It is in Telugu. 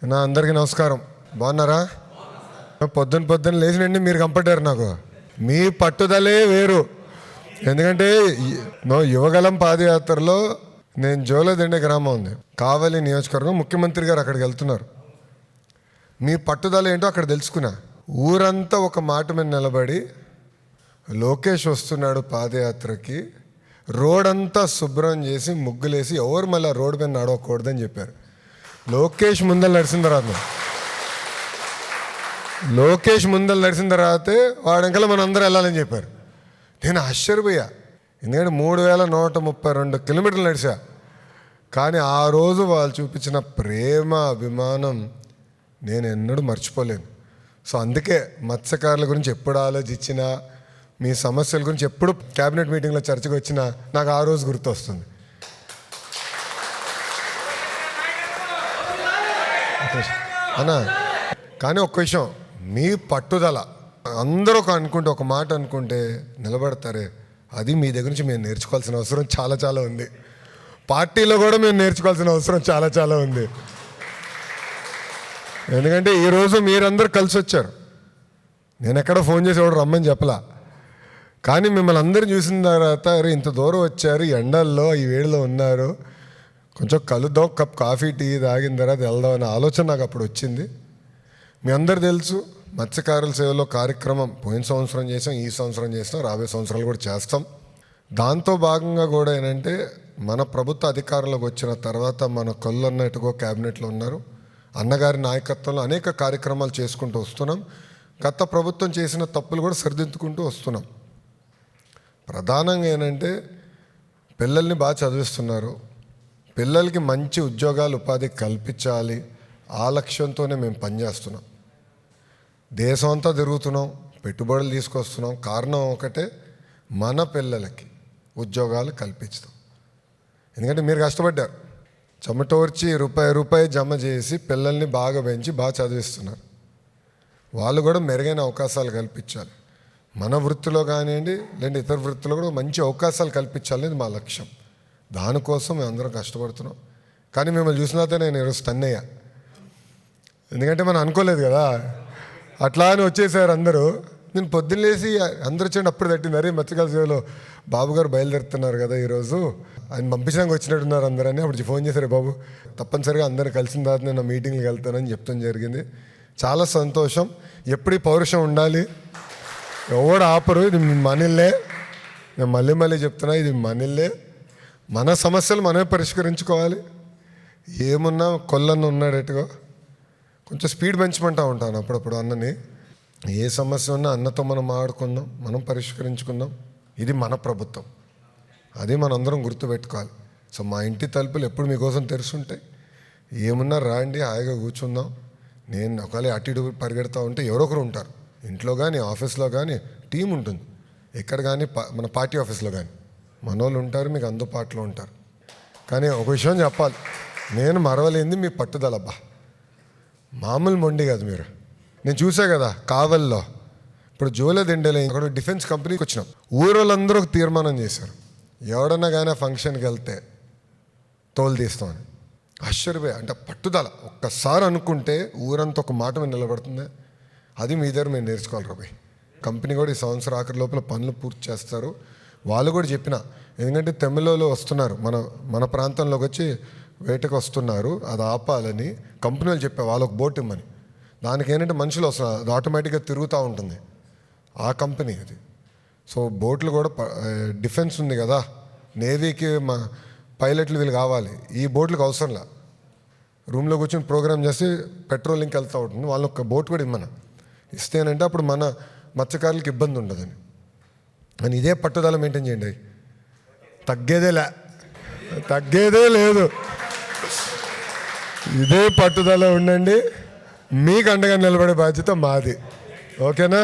అందరికీ నమస్కారం. బాగున్నారా? పొద్దున్న లేచినండి మీరు కంపట్టారు. నాకు మీ పట్టుదలే వేరు. ఎందుకంటే యువగలం పాదయాత్రలో నేను జోలదండే గ్రామం ఉంది, కావలి నియోజకవర్గం, ముఖ్యమంత్రి గారు అక్కడికి వెళ్తున్నారు. మీ పట్టుదల ఏంటో అక్కడ తెలుసుకున్నా. ఊరంతా ఒక మాట మీద నిలబడి లోకేష్ వస్తున్నాడు పాదయాత్రకి, రోడ్ అంతా శుభ్రం చేసి ముగ్గులేసి ఎవరు మళ్ళీ రోడ్డు మీద నడవకూడదని చెప్పారు. లోకేష్ ముందర నడిచిన తర్వాతే వాడు వెంకల మనందరూ వెళ్ళాలని చెప్పారు. నేను ఆశ్చర్యపోయా. ఎందుకంటే 3132 కిలోమీటర్లు నడిచా. కానీ ఆ రోజు వాళ్ళు చూపించిన ప్రేమ, అభిమానం నేను ఎన్నడూ మర్చిపోలేను. సో అందుకే మత్స్యకారుల గురించి ఎప్పుడు ఆలోచించినా, మీ సమస్యల గురించి ఎప్పుడు క్యాబినెట్ మీటింగ్లో చర్చకు వచ్చినా నాకు ఆ రోజు గుర్తొస్తుంది. అన్నా, కానీ ఒక్క విషయం, మీ పట్టుదల అందరూ ఒక మాట అనుకుంటే నిలబడతారే, అది మీ దగ్గర నుంచి మేము నేర్చుకోవాల్సిన అవసరం చాలా చాలా ఉంది. పార్టీలో కూడా మేము నేర్చుకోవాల్సిన అవసరం చాలా చాలా ఉంది. ఎందుకంటే ఈరోజు మీరందరూ కలిసి వచ్చారు. నేను ఎక్కడ ఫోన్ చేసి ఎవడు రమ్మని చెప్పలా. కానీ మిమ్మల్ని అందరూ చూసిన తర్వాత ఇంత దూరం వచ్చారు, ఎండల్లో ఈ వేడిలో ఉన్నారు, కొంచెం కలుద్దాం, కప్ కాఫీ టీ తాగిన తర్వాత వెళ్దాం అనే ఆలోచన నాకు అప్పుడు వచ్చింది. మీ అందరు తెలుసు, మత్స్యకారుల సేవలో కార్యక్రమం పోయిన సంవత్సరం చేసాం, ఈ సంవత్సరం చేస్తాం, రాబోయే సంవత్సరాలు కూడా చేస్తాం. దాంతో భాగంగా కూడా ఏంటంటే మన ప్రభుత్వ అధికారంలోకి వచ్చిన తర్వాత మన కొల్లన్నట్టుగా క్యాబినెట్లో ఉన్నారు. అన్నగారి నాయకత్వంలో అనేక కార్యక్రమాలు చేసుకుంటూ వస్తున్నాం. గత ప్రభుత్వం చేసిన తప్పులు కూడా సరిదిద్దుకుంటూ వస్తున్నాం. ప్రధానంగా ఏంటంటే పిల్లల్ని బాగా చదివిస్తున్నారు, పిల్లలకి మంచి ఉద్యోగాలు, ఉపాధి కల్పించాలి. ఆ లక్ష్యంతోనే మేము పనిచేస్తున్నాం. దేశం అంతా తిరుగుతున్నాం, పెట్టుబడులు తీసుకొస్తున్నాం. కారణం ఒకటే, మన పిల్లలకి ఉద్యోగాలు కల్పించడం. ఎందుకంటే మీరు కష్టపడ్డారు, చెమటోర్చి రూపాయి జమ చేసి పిల్లల్ని బాగా పెంచి బాగా చదివిస్తున్నారు. వాళ్ళు కూడా మెరుగైన అవకాశాలు కల్పించాలి. మన వృత్తిలో కానివ్వండి, లేదంటే ఇతర వృత్తిలో కూడా మంచి అవకాశాలు కల్పించాలనేది మా లక్ష్యం. దానికోసం మేము అందరం కష్టపడుతున్నాం. కానీ మిమ్మల్ని చూసినాతే నేను ఈరోజు స్టన్ అయ్యా. ఎందుకంటే మనం అనుకోలేదు కదా, అట్లా అని వచ్చేసారు అందరూ. నేను పొద్దున్న లేసి అందరూ వచ్చేయండి అప్పుడు తట్టింది, అరే మత్స్యకారుల సేవలో బాబు గారు బయలుదేరుతున్నారు కదా ఈరోజు, ఆయన పంపించడానికి వచ్చినట్టున్నారు అందరని. అప్పుడు ఫోన్ చేశారు, బాబు తప్పనిసరిగా అందరూ కలిసిన తర్వాత నేను మీటింగ్కి వెళ్తానని చెప్తాం జరిగింది. చాలా సంతోషం. ఎప్పుడు పౌరుషం ఉండాలి, ఎవడు ఆపరు. ఇది మనీళ్ళే, నేను మళ్ళీ చెప్తున్నా, ఇది మనీళ్ళే. మన సమస్యలు మనమే పరిష్కరించుకోవాలి. ఏమున్నా కొల్లన్న ఉన్నాడేట్టుగా కొంచెం స్పీడ్ పెంచమంటా ఉంటాను అప్పుడప్పుడు అన్నని. ఏ సమస్య ఉన్నా అన్నతో మనం ఆడుకుందాం, మనం పరిష్కరించుకుందాం. ఇది మన ప్రభుత్వం, అది మనందరం గుర్తుపెట్టుకోవాలి. సో మా ఇంటి తలుపులు ఎప్పుడు మీకోసం తెరుచుంటాయి. ఏమున్నా రాండి, హాయిగా కూర్చుందాం. నేను ఒకవేళ అటు ఇటు పరిగెడతా ఉంటే ఎవరో ఒకరు ఉంటారు, ఇంట్లో కానీ ఆఫీస్లో కానీ టీం ఉంటుంది, ఎక్కడ కానీ మన పార్టీ ఆఫీస్లో కానీ మనోళ్ళు ఉంటారు, మీకు అందుబాటులో ఉంటారు. కానీ ఒక విషయం చెప్పాలి, నేను మరవలేంది మీ పట్టుదల. అబ్బా, మామూలు మొండి కాదు మీరు. నేను చూసా కదా కావల్లో, ఇప్పుడు జోలదిండేలో అక్కడ డిఫెన్స్ కంపెనీకి వచ్చినాం. ఊరోళ్ళందరూ ఒక తీర్మానం చేశారు, ఎవడన్నా కానీ ఫంక్షన్కి వెళ్తే తోలు తీస్తామని. ఆశ్చర్యపోయా. అంటే పట్టుదల ఒక్కసారి అనుకుంటే ఊరంతా ఒక మాట మీద నిలబడుతుంది. అది మీ దగ్గర మేము నేర్చుకోవాలి రాబాయ్. కంపెనీ కూడా ఈ సంవత్సరం ఆఖరి లోపల పనులు పూర్తి చేస్తారు. వాళ్ళు కూడా చెప్పిన, ఎందుకంటే తమిళలో వస్తున్నారు, మన ప్రాంతంలోకి వచ్చి వేటకు వస్తున్నారు, అది ఆపాలని కంపెనీలు చెప్పా. వాళ్ళకు బోట్ ఇమ్మని. దానికి ఏంటంటే మనుషులు వస్తున్నారు, అది ఆటోమేటిక్గా తిరుగుతూ ఉంటుంది, ఆ కంపెనీ అది. సో బోట్లు కూడా డిఫెన్స్ ఉంది కదా, నేవీకి మా పైలట్లు వీళ్ళు కావాలి. ఈ బోట్లకు అవసరంలా, రూమ్లో కూర్చొని ప్రోగ్రామ్ చేసి పెట్రోలింగ్కి వెళ్తూ ఉంటుంది. వాళ్ళు ఒక బోట్ కూడా ఇమ్మన ఇస్తేనంటే అప్పుడు మన మత్స్యకారులకు ఇబ్బంది ఉండదని. అని ఇదే పట్టుదల మెయింటైన్ చేయండి. తగ్గేదే లేదు. ఇదే పట్టుదల ఉండండి. మీకు అండగా నిలబడే బాధ్యత మాది. ఓకేనా?